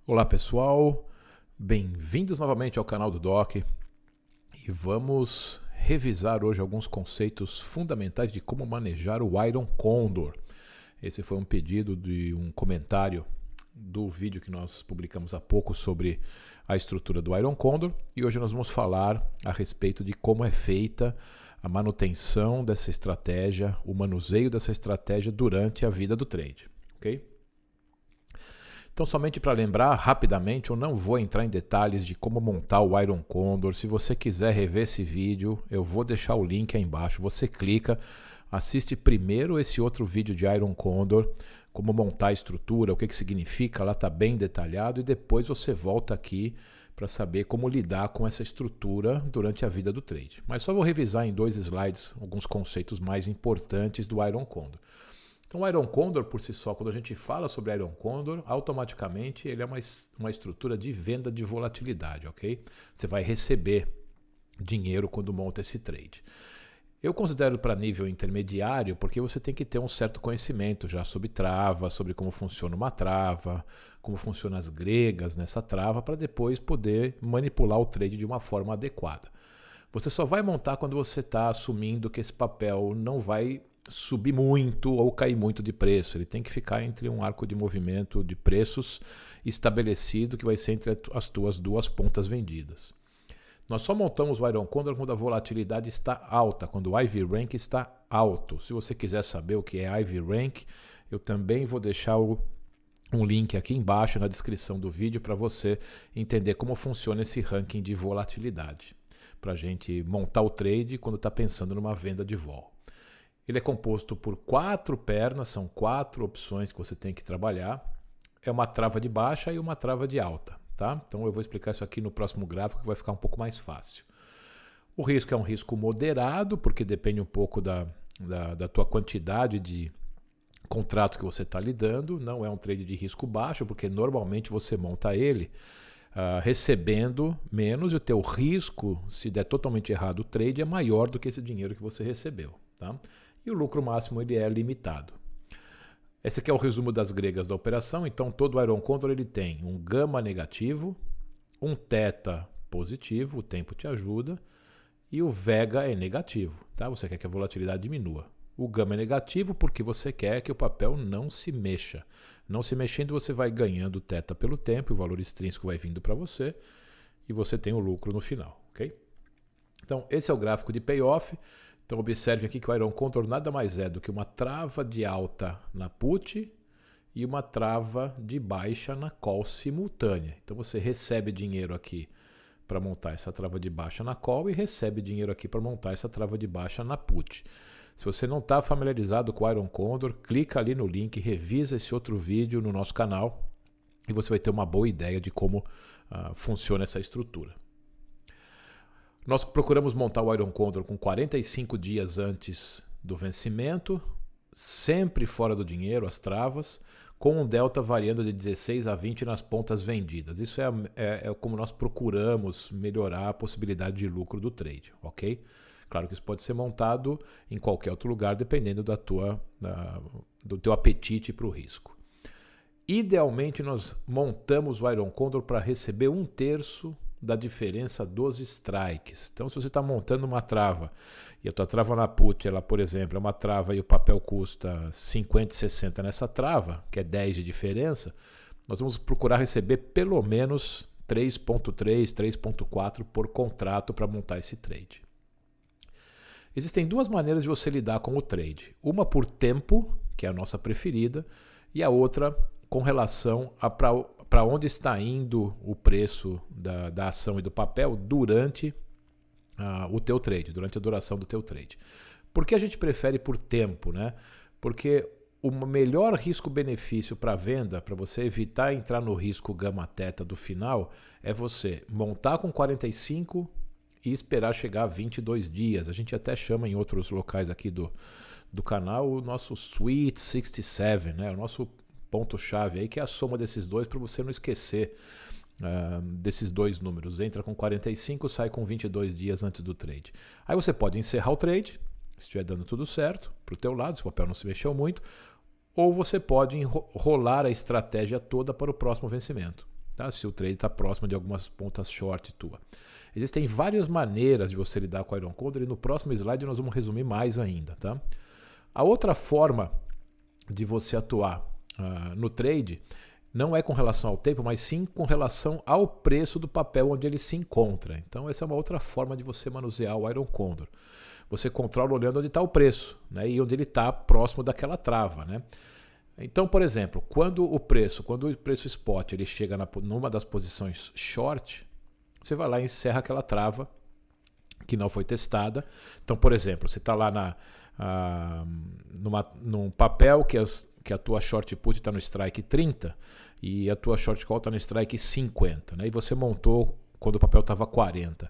Olá pessoal, bem-vindos novamente ao canal do Doc e vamos revisar hoje alguns conceitos fundamentais de como manejar o Iron Condor. Esse foi um pedido de um comentário do vídeo que nós publicamos há pouco sobre a estrutura do Iron Condor e hoje nós vamos falar a respeito de como é feita a manutenção dessa estratégia, o manuseio dessa estratégia durante a vida do trade, ok? Então, somente para lembrar rapidamente, eu não vou entrar em detalhes de como montar o Iron Condor. Se você quiser rever esse vídeo, eu vou deixar o link aí embaixo. Você clica, assiste primeiro esse outro vídeo de Iron Condor, como montar a estrutura, o que significa, lá está bem detalhado, e depois você volta aqui para saber como lidar com essa estrutura durante a vida do trade. Mas só vou revisar em 2 slides alguns conceitos mais importantes do Iron Condor. Então, o Iron Condor, por si só, quando a gente fala sobre Iron Condor, automaticamente ele é uma estrutura de venda de volatilidade, ok? Você vai receber dinheiro quando monta esse trade. Eu considero para nível intermediário porque você tem que ter um certo conhecimento já sobre trava, sobre como funciona uma trava, como funcionam as gregas nessa trava, para depois poder manipular o trade de uma forma adequada. Você só vai montar quando você está assumindo que esse papel não vai subir muito ou cair muito de preço. Ele tem que ficar entre um arco de movimento de preços estabelecido, que vai ser entre as tuas duas pontas vendidas. Nós só montamos o Iron Condor quando a volatilidade está alta, quando o IV Rank está alto. Se você quiser saber o que é IV Rank, eu também vou deixar um link aqui embaixo na descrição do vídeo para você entender como funciona esse ranking de volatilidade, para a gente montar o trade quando está pensando numa venda de vol. Ele é composto por 4 pernas, são 4 opções que você tem que trabalhar. É uma trava de baixa e uma trava de alta, tá? Então eu vou explicar isso aqui no próximo gráfico que vai ficar um pouco mais fácil. O risco é um risco moderado, porque depende um pouco da tua quantidade de contratos que você está lidando. Não é um trade de risco baixo, porque normalmente você monta ele recebendo menos e o teu risco, se der totalmente errado o trade, é maior do que esse dinheiro que você recebeu, tá? E o lucro máximo ele é limitado. Esse aqui é o resumo das gregas da operação. Então todo o Iron Condor ele tem um gama negativo, um θ positivo, o tempo te ajuda, e o vega é negativo, tá? Você quer que a volatilidade diminua. O gama é negativo porque você quer que o papel não se mexa. Não se mexendo, você vai ganhando θ pelo tempo, o valor extrínseco vai vindo para você e você tem o lucro no final, ok? Então esse é o gráfico de payoff. Então observe aqui que o Iron Condor nada mais é do que uma trava de alta na put e uma trava de baixa na call simultânea. Então você recebe dinheiro aqui para montar essa trava de baixa na call e recebe dinheiro aqui para montar essa trava de baixa na put. Se você não está familiarizado com o Iron Condor, clica ali no link, revisa esse outro vídeo no nosso canal e você vai ter uma boa ideia de como funciona essa estrutura. Nós procuramos montar o Iron Condor com 45 dias antes do vencimento, sempre fora do dinheiro, as travas, com um delta variando de 16 a 20 nas pontas vendidas. Isso é como nós procuramos melhorar a possibilidade de lucro do trade, ok? Claro que isso pode ser montado em qualquer outro lugar, dependendo do teu apetite para o risco. Idealmente, nós montamos o Iron Condor para receber 1/3 da diferença dos strikes. Então, se você está montando uma trava e a tua trava na put, ela, por exemplo, é uma trava e o papel custa 50 e 60 nessa trava, que é 10 de diferença, nós vamos procurar receber pelo menos 3.3, 3.4 por contrato para montar esse trade. Existem 2 maneiras de você lidar com o trade. Uma por tempo, que é a nossa preferida, e a outra com relação a para onde está indo o preço da ação e do papel durante o teu trade, durante a duração do teu trade. Por que a gente prefere por tempo, né? Porque o melhor risco-benefício para a venda, para você evitar entrar no risco gama-θ do final, é você montar com 45 e esperar chegar a 22 dias. A gente até chama em outros locais aqui do canal o nosso Sweet 67, né? O nosso ponto-chave aí, que é a soma desses dois, para você não esquecer desses 2 números. Entra com 45, sai com 22 dias antes do trade. Aí você pode encerrar o trade, se estiver dando tudo certo, para o teu lado, se o papel não se mexeu muito, ou você pode rolar a estratégia toda para o próximo vencimento. tá? Se o trade está próximo de algumas pontas short tua. Existem várias maneiras de você lidar com o Iron Condor e no próximo slide nós vamos resumir mais ainda. Tá? A outra forma de você atuar no trade não é com relação ao tempo, mas sim com relação ao preço do papel onde ele se encontra. Então essa é uma outra forma de você manusear o Iron Condor. Você controla olhando onde está o preço, né? E onde ele está próximo daquela trava. Né? Então, por exemplo, quando o preço spot ele chega numa das posições short, você vai lá e encerra aquela trava que não foi testada. Então, por exemplo, você está lá num papel que a tua short put está no strike 30 e a tua short call está no strike 50. Né? E você montou quando o papel estava 40.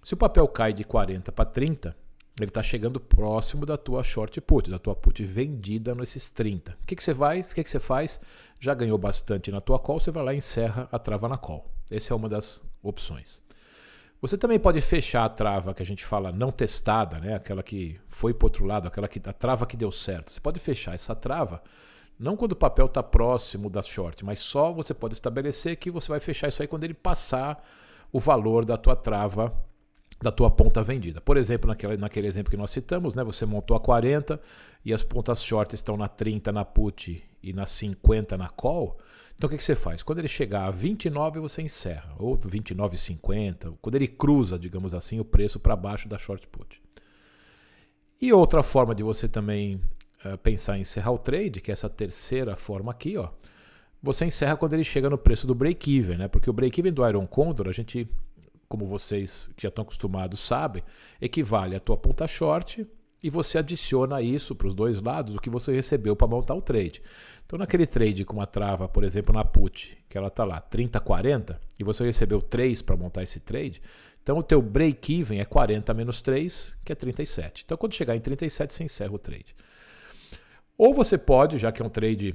Se o papel cai de 40 para 30, ele está chegando próximo da tua short put, da tua put vendida nesses 30. O que você faz? Já ganhou bastante na tua call, você vai lá e encerra a trava na call. Essa é uma das opções. Você também pode fechar a trava que a gente fala não testada, né? Aquela que foi para o outro lado, a trava que deu certo. Você pode fechar essa trava, não quando o papel está próximo da short, mas só você pode estabelecer que você vai fechar isso aí quando ele passar o valor da tua trava, da tua ponta vendida. Por exemplo, naquele exemplo que nós citamos, né? Você montou a 40 e as pontas short estão na 30 na put e na 50 na call. Então o que você faz? Quando ele chegar a 29, você encerra, ou 29,50, quando ele cruza, digamos assim, o preço para baixo da short put. E outra forma de você também pensar em encerrar o trade, que é essa terceira forma aqui, ó, você encerra quando ele chega no preço do break-even, né? Porque o break-even do Iron Condor, a gente, como vocês que já estão acostumados sabem, equivale à tua ponta short e você adiciona isso para os dois lados o que você recebeu para montar o trade. Então naquele trade com uma trava, por exemplo, na put, que ela está lá 30,40 e você recebeu 3 para montar esse trade, então o teu break-even é 40 menos 3, que é 37. Então quando chegar em 37 você encerra o trade. Ou você pode, já que é um trade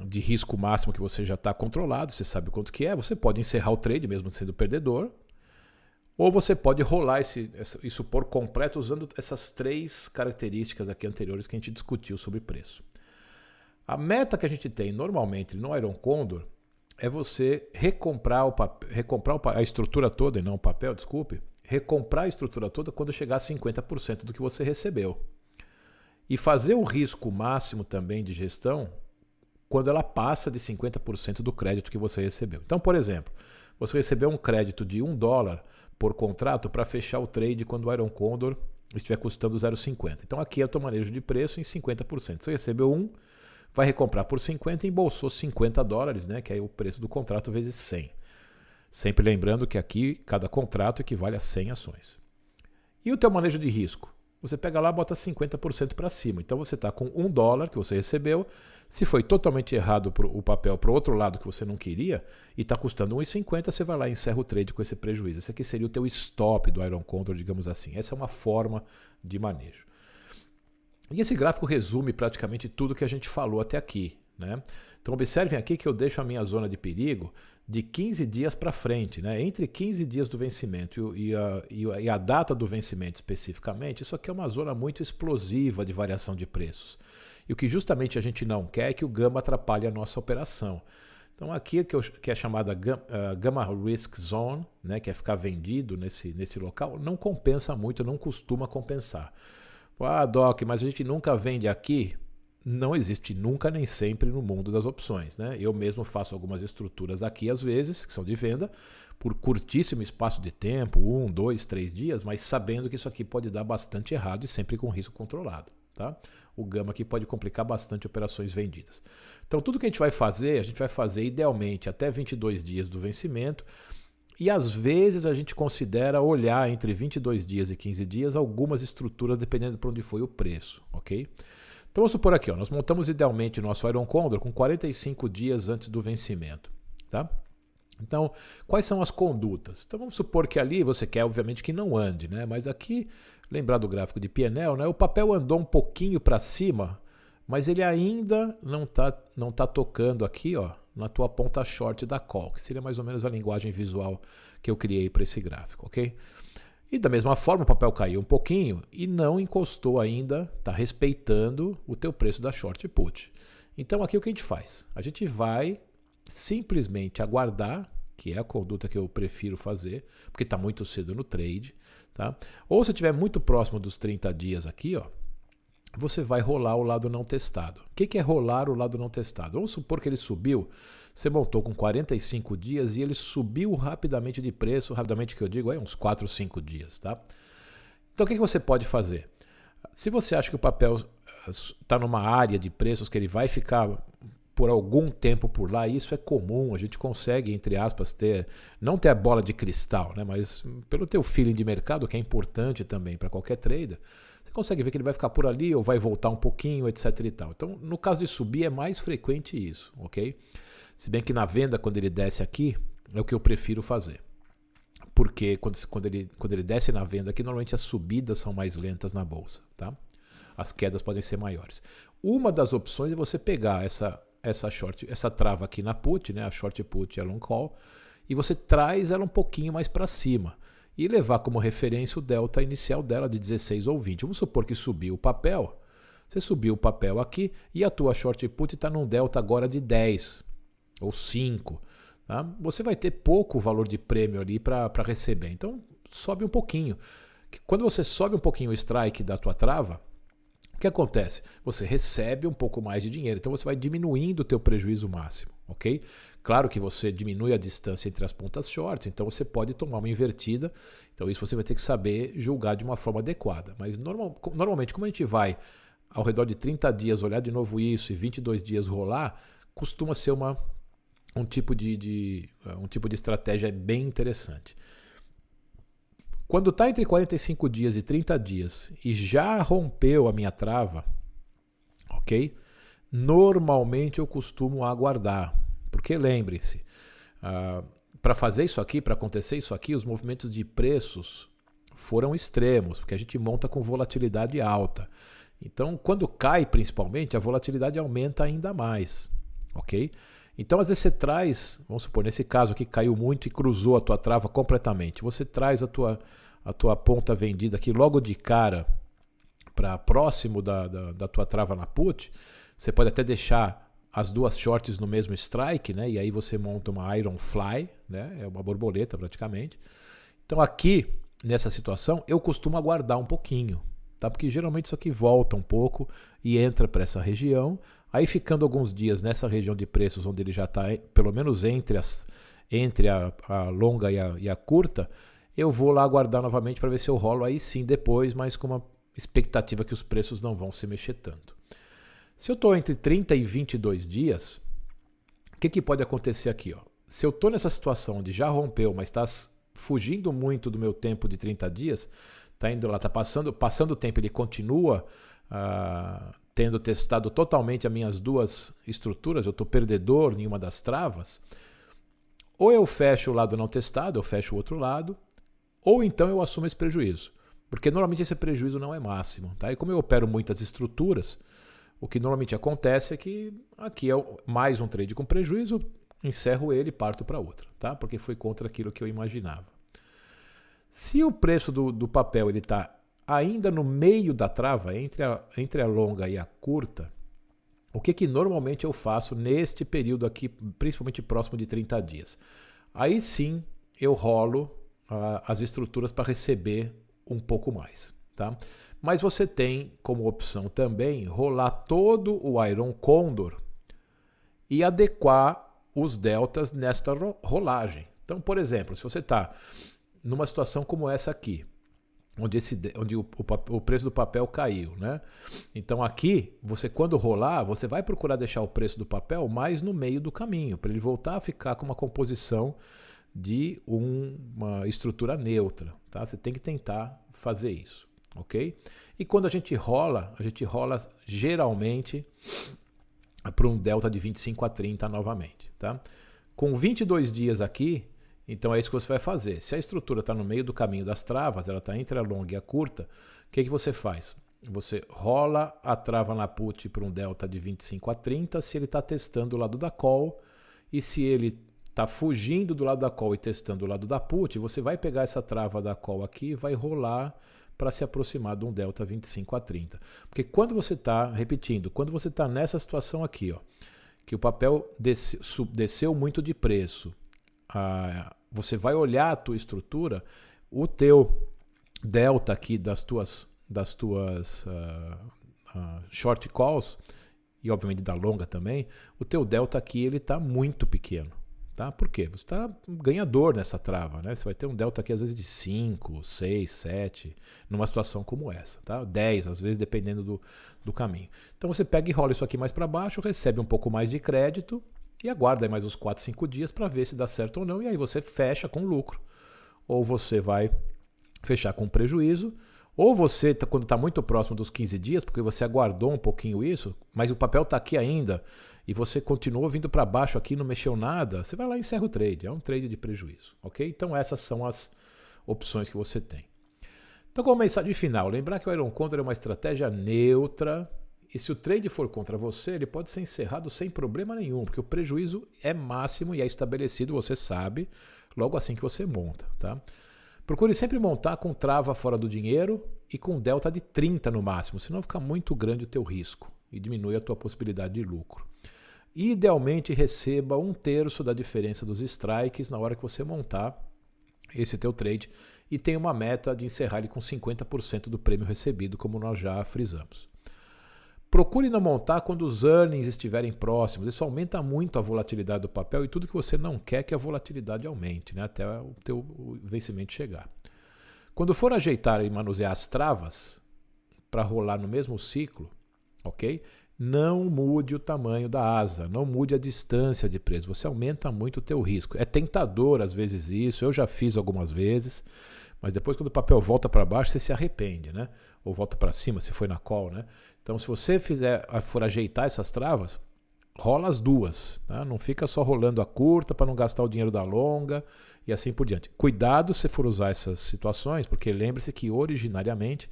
de risco máximo que você já está controlado, você sabe quanto que é, você pode encerrar o trade mesmo sendo perdedor, ou você pode rolar isso por completo usando essas 3 características aqui anteriores que a gente discutiu sobre preço. A meta que a gente tem normalmente no Iron Condor é você recomprar a estrutura toda, e não o papel, desculpe, recomprar a estrutura toda quando chegar a 50% do que você recebeu. E fazer o risco máximo também de gestão quando ela passa de 50% do crédito que você recebeu. Então, por exemplo, você recebeu um crédito de $1 por contrato para fechar o trade quando o Iron Condor estiver custando 0,50. Então aqui é o teu manejo de preço em 50%. Você recebeu 1, vai recomprar por 50 e embolsou $50, né, que é o preço do contrato vezes 100. Sempre lembrando que aqui cada contrato equivale a 100 ações. E o teu manejo de risco? Você pega lá e bota 50% para cima. Então você está com $1 que você recebeu. Se foi totalmente errado o papel para o outro lado que você não queria e está custando 1,50, você vai lá e encerra o trade com esse prejuízo. Esse aqui seria o teu stop do Iron Condor, digamos assim. Essa é uma forma de manejo. E esse gráfico resume praticamente tudo que a gente falou até aqui, né? Então observem aqui que eu deixo a minha zona de perigo de 15 dias para frente, né? Entre 15 dias do vencimento e a data do vencimento especificamente, isso aqui é uma zona muito explosiva de variação de preços. E o que justamente a gente não quer é que o gama atrapalhe a nossa operação. Então aqui que é chamada Gamma Risk Zone, né? Que é ficar vendido nesse local, não compensa muito, não costuma compensar. Doc, mas a gente nunca vende aqui? Não existe nunca nem sempre no mundo das opções, né? Eu mesmo faço algumas estruturas aqui às vezes, que são de venda, por curtíssimo espaço de tempo, 1, 2, 3 dias, mas sabendo que isso aqui pode dar bastante errado e sempre com risco controlado. Tá? O gama aqui pode complicar bastante operações vendidas. Então tudo que a gente vai fazer idealmente até 22 dias do vencimento, e às vezes a gente considera olhar entre 22 dias e 15 dias algumas estruturas dependendo de onde foi o preço, ok? Então vamos supor aqui, ó, nós montamos idealmente o nosso Iron Condor com 45 dias antes do vencimento. Tá? Então, quais são as condutas? Então vamos supor que ali você quer, obviamente, que não ande, né? Mas aqui, lembrar do gráfico de P&L, né? O papel andou um pouquinho para cima, mas ele ainda não tá tocando aqui, ó, na tua ponta short da call, que seria mais ou menos a linguagem visual que eu criei para esse gráfico, ok? E da mesma forma o papel caiu um pouquinho e não encostou ainda, está respeitando o teu preço da short put. Então aqui o que a gente faz? A gente vai simplesmente aguardar, que é a conduta que eu prefiro fazer, porque está muito cedo no trade, tá? Ou se estiver muito próximo dos 30 dias aqui, ó, você vai rolar o lado não testado. O que é rolar o lado não testado? Vamos supor que ele subiu, você montou com 45 dias e ele subiu rapidamente de preço, rapidamente que eu digo, uns 4 ou 5 dias, tá? Então o que você pode fazer? Se você acha que o papel está numa área de preços que ele vai ficar por algum tempo por lá, isso é comum, a gente consegue, entre aspas, não ter a bola de cristal, né? Mas pelo teu feeling de mercado, que é importante também para qualquer trader, você consegue ver que ele vai ficar por ali ou vai voltar um pouquinho, etc e tal. Então, no caso de subir, é mais frequente isso, ok? Se bem que na venda, quando ele desce aqui, é o que eu prefiro fazer. Porque quando ele desce na venda aqui, normalmente as subidas são mais lentas na bolsa, tá? As quedas podem ser maiores. Uma das opções é você pegar essa trava aqui na put, né, a short put e a long call, e você traz ela um pouquinho mais para cima e levar como referência o delta inicial dela de 16 ou 20. Vamos supor que subiu o papel, você subiu o papel aqui e a tua short put está num delta agora de 10 ou 5. Tá? Você vai ter pouco valor de prêmio ali para receber, então sobe um pouquinho. Quando você sobe um pouquinho o strike da tua trava, o que acontece? Você recebe um pouco mais de dinheiro, então você vai diminuindo o teu prejuízo máximo, ok? Claro que você diminui a distância entre as pontas shorts, então você pode tomar uma invertida, então isso você vai ter que saber julgar de uma forma adequada. Mas normalmente, como a gente vai ao redor de 30 dias olhar de novo isso e 22 dias rolar, costuma ser um tipo de estratégia bem interessante. Quando está entre 45 dias e 30 dias e já rompeu a minha trava, ok? Normalmente eu costumo aguardar. Porque lembre-se, para fazer isso aqui, para acontecer isso aqui, os movimentos de preços foram extremos, porque a gente monta com volatilidade alta. Então, quando cai principalmente, a volatilidade aumenta ainda mais, ok? Então, às vezes você traz, vamos supor, nesse caso aqui caiu muito e cruzou a tua trava completamente. Você traz a tua ponta vendida aqui logo de cara para próximo da tua trava na put. Você pode até deixar as duas shorts no mesmo strike, né? E aí você monta uma Iron Fly, né? É uma borboleta praticamente. Então aqui, nessa situação, eu costumo aguardar um pouquinho, tá? Porque geralmente isso aqui volta um pouco e entra para essa região. Aí ficando alguns dias nessa região de preços, onde ele já está pelo menos entre a longa e a curta, eu vou lá aguardar novamente para ver se eu rolo aí sim depois, mas com uma expectativa que os preços não vão se mexer tanto. Se eu estou entre 30 e 22 dias, o que pode acontecer aqui? Ó? Se eu estou nessa situação onde já rompeu, mas está fugindo muito do meu tempo de 30 dias, está indo lá, está passando o tempo, ele continua tendo testado totalmente as minhas duas estruturas, eu estou perdedor em uma das travas, ou eu fecho o lado não testado, eu fecho o outro lado, ou então eu assumo esse prejuízo. Porque normalmente esse prejuízo não é máximo. Tá? E como eu opero muitas estruturas, o que normalmente acontece é que aqui é mais um trade com prejuízo, encerro ele e parto para outra, tá? Porque foi contra aquilo que eu imaginava. Se o preço do papel está ainda no meio da trava, entre a longa e a curta, o que normalmente eu faço neste período aqui, principalmente próximo de 30 dias? Aí sim eu rolo as estruturas para receber um pouco mais. Tá? Mas você tem como opção também rolar todo o Iron Condor e adequar os deltas nesta rolagem. Então, por exemplo, se você está numa situação como essa aqui, onde o preço do papel caiu, né? Então aqui, você quando rolar, você vai procurar deixar o preço do papel mais no meio do caminho, para ele voltar a ficar com uma composição de uma estrutura neutra. Tá? Você tem que tentar fazer isso. Ok? E quando a gente rola geralmente para um delta de 25 a 30 novamente. Tá? Com 22 dias aqui, então é isso que você vai fazer. Se a estrutura está no meio do caminho das travas, ela está entre a longa e a curta, o que você faz? Você rola a trava na put para um delta de 25 a 30 se ele está testando o lado da call, e se ele está fugindo do lado da call e testando o lado da put, você vai pegar essa trava da call aqui e vai rolar para se aproximar de um delta 25 a 30. Porque quando você está, repetindo, quando você está nessa situação aqui, ó, que o papel desceu muito de preço, você vai olhar a tua estrutura, o teu delta aqui das tuas short calls, e obviamente da longa também, o teu delta aqui ele está muito pequeno. Tá? Por quê? Você está ganhador nessa trava. Né? Você vai ter um delta aqui às vezes de 5, 6, 7, numa situação como essa. Tá? 10, às vezes, dependendo do caminho. Então você pega e rola isso aqui mais para baixo, recebe um pouco mais de crédito e aguarda aí mais uns 4, 5 dias para ver se dá certo ou não. E aí você fecha com lucro. Ou você vai fechar com prejuízo. Ou você, quando está muito próximo dos 15 dias, porque você aguardou um pouquinho isso, mas o papel está aqui ainda, e você continuou vindo para baixo aqui, não mexeu nada, você vai lá e encerra o trade. É um trade de prejuízo, ok? Então essas são as opções que você tem. Então, como mensagem final, lembrar que o Iron Condor é uma estratégia neutra, e se o trade for contra você, ele pode ser encerrado sem problema nenhum, porque o prejuízo é máximo e é estabelecido, você sabe, logo assim que você monta, tá? Procure sempre montar com trava fora do dinheiro e com delta de 30 no máximo, senão fica muito grande o teu risco e diminui a tua possibilidade de lucro. Idealmente receba 1/3 da diferença dos strikes na hora que você montar esse teu trade e tenha uma meta de encerrar ele com 50% do prêmio recebido, como nós já frisamos. Procure não montar quando os earnings estiverem próximos. Isso aumenta muito a volatilidade do papel e tudo que você não quer que a volatilidade aumente, né, até o teu vencimento chegar. Quando for ajeitar e manusear as travas para rolar no mesmo ciclo, ok? Não mude o tamanho da asa, não mude a distância de preço. Você aumenta muito o teu risco. É tentador às vezes isso, eu já fiz algumas vezes, mas depois quando o papel volta para baixo você se arrepende, né? Ou volta para cima se foi na call, né? Então se você for ajeitar essas travas, rola as duas, tá? Não fica só rolando a curta para não gastar o dinheiro da longa e assim por diante. Cuidado se for usar essas situações, porque lembre-se que originariamente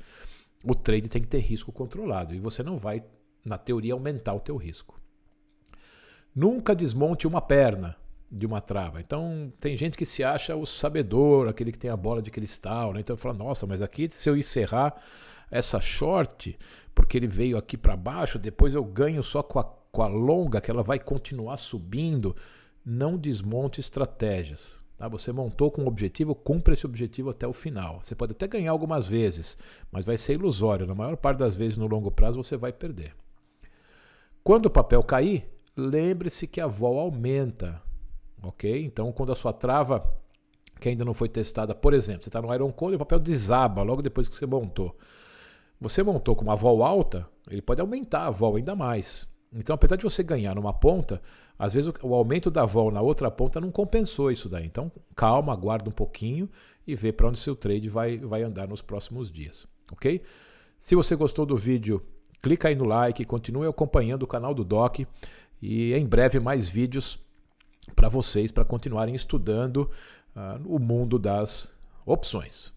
o trade tem que ter risco controlado e você não vai, na teoria, aumentar o teu risco. Nunca desmonte uma perna de uma trava. Então tem gente que se acha o sabedor, aquele que tem a bola de cristal, né? Então fala, nossa, mas aqui se eu encerrar essa short, porque ele veio aqui para baixo, depois eu ganho só com a longa, que ela vai continuar subindo. Não desmonte estratégias. Tá? Você montou com um objetivo, cumpra esse objetivo até o final. Você pode até ganhar algumas vezes, mas vai ser ilusório. Na maior parte das vezes no longo prazo você vai perder. Quando o papel cair, lembre-se que a vol aumenta. Ok? Então, quando a sua trava, que ainda não foi testada, por exemplo, você está no Iron Condor e o papel desaba logo depois que você montou. Você montou com uma vol alta, ele pode aumentar a vol ainda mais. Então, apesar de você ganhar numa ponta, às vezes o aumento da vol na outra ponta não compensou isso daí. Então, calma, aguarda um pouquinho e vê para onde seu trade vai andar nos próximos dias. Ok? Se você gostou do vídeo, clica aí no like, continue acompanhando o canal do Doc e em breve mais vídeos para vocês, para continuarem estudando o mundo das opções.